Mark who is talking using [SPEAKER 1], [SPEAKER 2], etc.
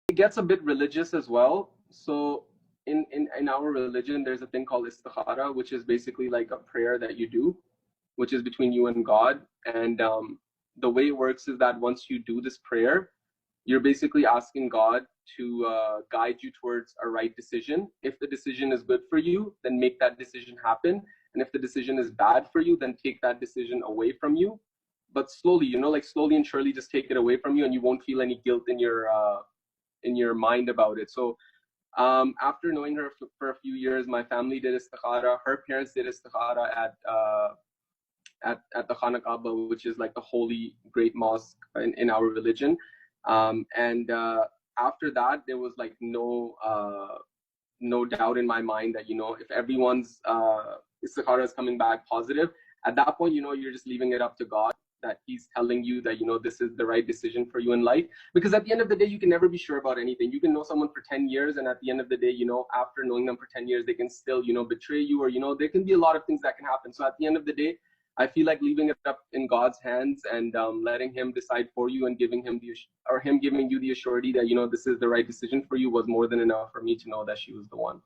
[SPEAKER 1] it gets a bit religious as well. So in our religion, there's a thing called istikhara, which is basically like a prayer that you do, which is between you and God. And the way it works is that once you do this prayer, you're basically asking God to guide you towards a right decision. If the decision is good for you, then make that decision happen. And if the decision is bad for you, then take that decision away from you. But slowly, like slowly and surely, just take it away from you, and you won't feel any guilt in your mind about it. So after knowing her for a few years, my family did istikhara. Her parents did istikhara at the Khana Kaaba, which is like the holy great mosque in our religion. And after that, there was like no doubt in my mind that if everyone's istikhara is coming back positive, at that point you're just leaving it up to God, that he's telling you that this is the right decision for you in life. Because at the end of the day, you can never be sure about anything. You can know someone for 10 years, and at the end of the day, after knowing them for 10 years, they can still betray you, or there can be a lot of things that can happen. So at the end of the day, I feel like leaving it up in God's hands and letting him decide for you, and giving him him giving you the assurity that this is the right decision for you, was more than enough for me to know that she was the one.